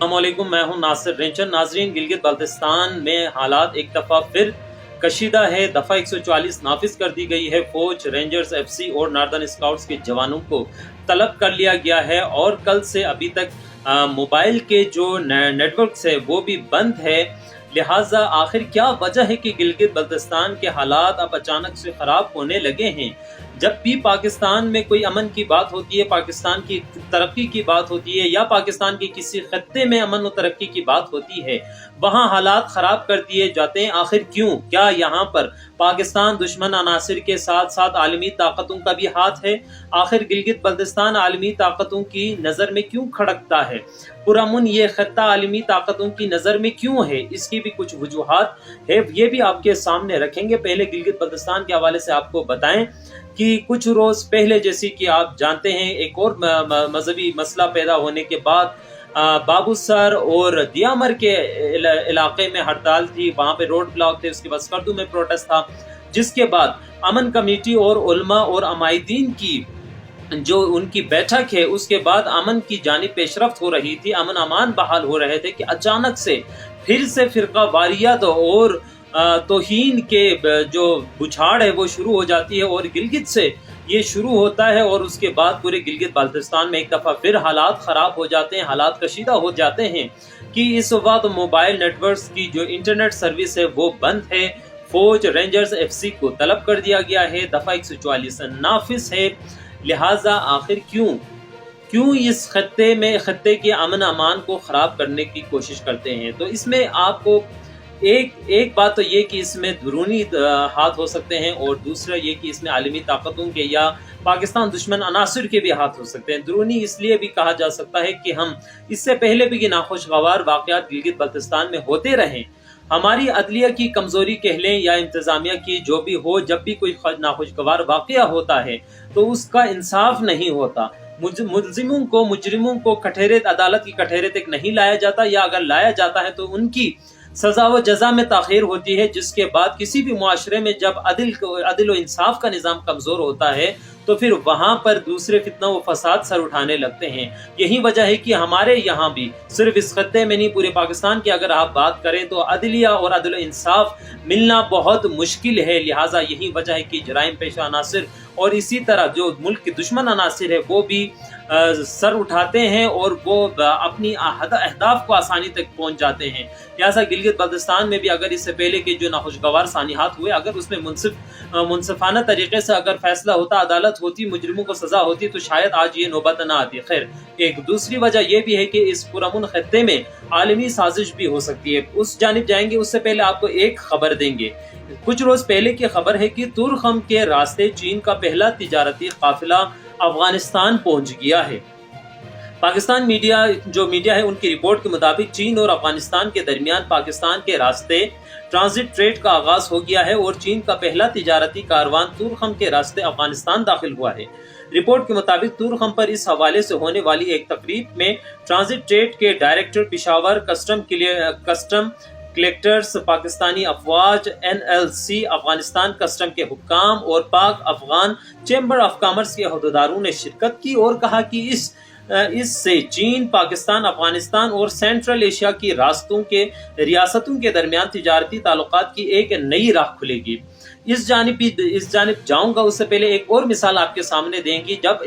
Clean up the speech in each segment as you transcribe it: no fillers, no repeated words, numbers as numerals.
अस्सलामुअलैकुम, मैं हूं नासिर रेंचन। नाजरीन, गिलगित बाल्टिस्तान में हालात एक दफ़ा फिर कशीदा है। दफ़ा 144 नाफिज कर दी गई है। फौज, रेंजर्स एफसी और नॉर्दर्न स्काउट्स के जवानों को तलब कर लिया गया है और कल से अभी तक मोबाइल के जो नेटवर्क्स है वो भी बंद है। लिहाजा आखिर क्या वजह है कि गिलगित बल्तिस्तान के हालात अब अचानक से ख़राब होने लगे हैं? जब भी पाकिस्तान में कोई अमन की बात होती है, पाकिस्तान की तरक्की की बात होती है या पाकिस्तान के किसी खत्ते में अमन और तरक्की की बात होती है, वहाँ हालात ख़राब कर दिए जाते हैं। आखिर क्यों? क्या यहाँ पर पाकिस्तान दुश्मन अनासिर के साथ साथ आलमी ताकतों का भी हाथ है? आखिर गिलगित बल्तिस्तान आलमी ताकतों की नज़र में क्यों खड़कता है? पुरअमन ये खत्ता आलमी ताकतों की नज़र में क्यों है? इसकी भी कुछ वजूहात है, ये भी आपके सामने रखेंगे। पहले गिलगित बल्तिस्तान के हवाले से आपको बताएं कि कुछ रोज़ पहले, जैसे कि आप जानते हैं, एक और मजहबी मसला पैदा होने के बाद बाबू सर और दियामर के इलाके में हड़ताल थी, वहाँ पे रोड ब्लॉक थे, उसके बाद स्कर्दू में प्रोटेस्ट था, जिसके बाद अमन कमेटी और उलमा और अमायदीन की जो उनकी बैठक है, उसके बाद अमन की जानिब पेशरफ्त हो रही थी, अमन अमान बहाल हो रहे थे कि अचानक से फिर से फिरका वारियत और तौहीन के जो बुछाड़ है वो शुरू हो जाती है और गिलगित से ये शुरू होता है और उसके बाद पूरे गिलगित बाल्टिस्तान में एक दफ़ा फिर हालात ख़राब हो जाते हैं, हालात कशीदा हो जाते हैं कि इस वक्त मोबाइल नेटवर्क्स की जो इंटरनेट सर्विस है वो बंद है। फौज, रेंजर्स एफसी को तलब कर दिया गया है। दफ़ा 144 नाफिज है। लिहाजा आखिर क्यों इस खत्ते के अमन अमान को ख़राब करने की कोशिश करते हैं? तो इसमें आपको एक बात तो ये कि इसमें अंदरूनी हाथ हो सकते हैं और दूसरा ये कि इसमें आलमी ताकतों के या पाकिस्तान दुश्मन अनासिर के भी हाथ हो सकते हैं। अंदरूनी इसलिए भी कहा जा सकता है कि हम इससे पहले भी नाखुशगवार वाक़यात गिलगित बल्तिस्तान में होते रहें। हमारी अदलिया की कमज़ोरी कह लें या इंतज़ामिया की, जो भी हो, जब भी कोई नाखुशगवार वाक़या होता है तो उसका इंसाफ नहीं होता। मुजरिमों को अदालत की कठहरे तक नहीं लाया जाता, या अगर लाया जाता है तो उनकी सजा व जजा में ताख़ीर होती है, जिसके बाद किसी भी मुआशरे में जब अदल व इंसाफ का निज़ाम कमज़ोर होता है तो फिर वहाँ पर दूसरे फितना व फसाद सर उठाने लगते हैं। यही वजह है कि हमारे यहाँ भी, सिर्फ इस खत्ते में नहीं, पूरे पाकिस्तान की अगर आप बात करें तो अदलिया और अदल इंसाफ मिलना बहुत मुश्किल है। लिहाजा यही वजह है कि जराइम पेशा अनासिर और इसी तरह जो मुल्क के दुश्मन अनासिर है वो भी सर उठाते हैं और वो अपनी अहदाफ को आसानी तक पहुँच जाते हैं। लिहाजा गिलगित बल्तिस्तान में भी अगर इससे पहले के जो नाखुशगवार सानिहात हुए, अगर उसमें मुनसिफाना तरीके से अगर फैसला होता, अदालत होती, मुजरिमों को सजा होती, तो शायद आज ये नौबत ना आती। खैर, एक दूसरी वजह यह भी है कि इस पुरअमन खत्ते में आलमी साजिश भी हो सकती है। उस जानिब जाएंगे, उससे पहले आपको एक खबर देंगे। कुछ रोज पहले की खबर है कि तुर्खम के रास्ते चीन का पहला तिजारती काफिला अफगानिस्तान पहुंच गया है। पाकिस्तान मीडिया है, उनकी रिपोर्ट के मुताबिक चीन और अफगानिस्तान के दरमियान पाकिस्तान के रास्ते ट्रांजिट ट्रेड का आगाज हो गया है और चीन का पहला तिजारती कारवान तुर्खम के रास्ते अफगानिस्तान दाखिल हुआ है। रिपोर्ट के मुताबिक तुर्खम पर इस हवाले से होने वाली एक तकरीब में ट्रांजिट ट्रेड के director Peshawar custom collectors, Pakistani अफवाज, NLC, अफगानिस्तान कस्टम के हुक्काम और पाक अफगान चैम्बर ऑफ कॉमर्स के अहदेदारों ने शिरकत की और कहा कि इससे चीन, पाकिस्तान, अफगानिस्तान और सेंट्रल एशिया की रियासतों के दरमियान तिजारती ताल्लुकात की एक नई राह खुलेगी। इस जानिब जाऊंगा, उससे पहले एक और मिसाल आपके सामने देंगी। जब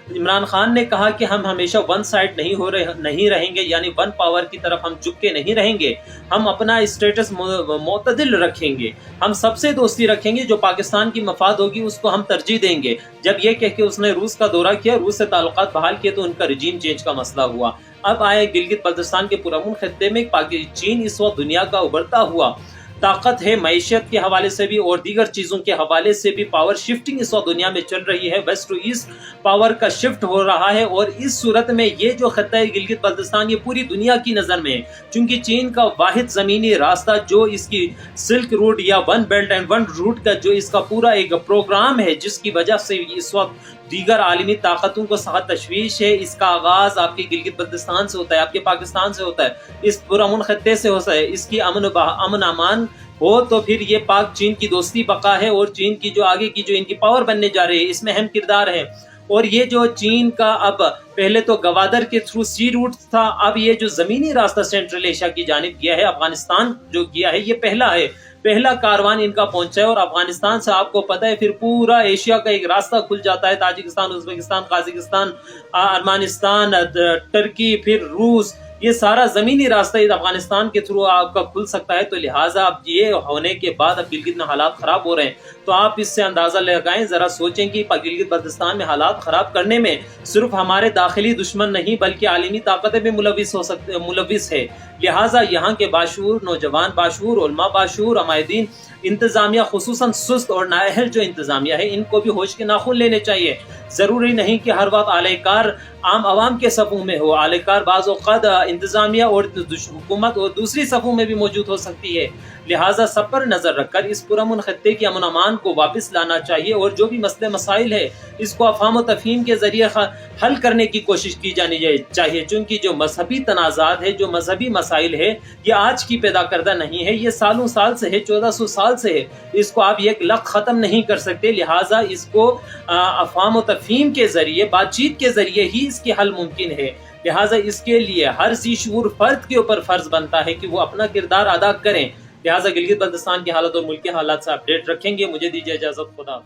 इमरान खान ने कहा कि हम हमेशा वन साइड नहीं रहेंगे, यानी वन पावर की तरफ हम झुक के नहीं रहेंगे, हम अपना स्टेटस मोतदिल रखेंगे, हम सबसे दोस्ती रखेंगे, जो पाकिस्तान की मफाद होगी उसको हम तरजीह देंगे। जब ये कह के उसने रूस का दौरा किया, रूस से ताल्लुकात बहाल किए, तो उनका रिजीम चेंज का मसला हुआ। अब आए गिलगित बल्तिस्तान के पुरअमन खत्ते में चीन इस वक्त दुनिया का उभरता हुआ ताकत है। मैशियत के हवाले से भी और दीगर चीज़ों के हवाले से भी पावर शिफ्टिंग इस वक्त दुनिया में चल रही है। वेस्ट टू ईस्ट पावर का शिफ्ट हो रहा है और इस सूरत में ये जो खत्ता है गिलगित बल्तिस्तान, ये पूरी दुनिया की नज़र में है, क्योंकि चीन का वाहिद ज़मीनी रास्ता जो इसकी सिल्क रूट या one belt and one route का जो इसका पूरा एक प्रोग्राम है, जिसकी वजह से इस वक्त दीगर आलमी ताकतों को सख्त तशवीश है। इसका आगाज़ आपके गिलगित बल्तिस्तान से होता है, आपके पाकिस्तान से होता है, इस पुरअमन खत्ते से होता है। इसकी अमन अमान हो तो फिर ये पाक चीन की दोस्ती बका है और चीन की जो आगे की जो इनकी पावर बनने जा रही है, इसमें अहम किरदार है। اور یہ جو چین کا اب پہلے تو گوادر کے تھرو سی روٹ تھا، اب یہ جو زمینی راستہ سینٹرل ایشیا کی جانب گیا ہے، افغانستان جو گیا ہے، یہ پہلا کاروان ان کا پہنچا ہے، اور افغانستان سے آپ کو پتہ ہے پھر پورا ایشیا کا ایک راستہ کھل جاتا ہے، تاجکستان، ازبکستان، قازقستان، ارمانستان، ترکی، پھر روس، یہ سارا زمینی راستہ افغانستان کے تھرو آپ کا کھل سکتا ہے۔ تو لہٰذا اب یہ ہونے کے بعد اب گلگت میں حالات خراب ہو رہے ہیں، تو آپ اس سے اندازہ لگائیں، ذرا سوچیں کہ گلگت بلتستان میں حالات خراب کرنے میں صرف ہمارے داخلی دشمن نہیں بلکہ عالمی طاقتیں بھی ملوث ہے۔ لہٰذا یہاں کے باشعور نوجوان، باشعور علماء، باشعور عمائدین، انتظامیہ خصوصاً سست اور نااہل جو انتظامیہ ہے، ان کو بھی ہوش کے ناخن لینے چاہیے۔ ضروری نہیں کہ ہر وقت اعلی کار عام عوام کے صفوں میں ہو، اعلی کار بعض اوقات انتظامیہ اور حکومت اور دوسری صفوں میں بھی موجود ہو سکتی ہے۔ لہٰذا سب پر نظر رکھ کر اس پرامن خطے کی امن و امان کو واپس لانا چاہیے، اور جو بھی مسئلے مسائل ہے اس کو افہام و تفہیم کے ذریعے حل کرنے کی کوشش کی جانی چاہیے، چونکہ جو مذہبی تنازعات ہے، جو مذہبی مسائل ہے، یہ آج کی پیدا کردہ نہیں ہے، یہ سالوں سال سے ہے، 1400 سال سے ہے، اس کو آپ ایک لخت ختم نہیں کر سکتے۔ لہٰذا اس کو افہام و تفہیم کے ذریعے، بات چیت کے ذریعے ہی اس کی حل ممکن ہے۔ لہٰذا اس کے لیے ہر ذی شعور فرد کے اوپر فرض بنتا ہے کہ وہ اپنا کردار ادا کریں۔ لہٰذا گلگت بلتستان کی حالت اور ملک کے حالات سے اپڈیٹ رکھیں گے۔ مجھے دیجیے اجازت، خدا۔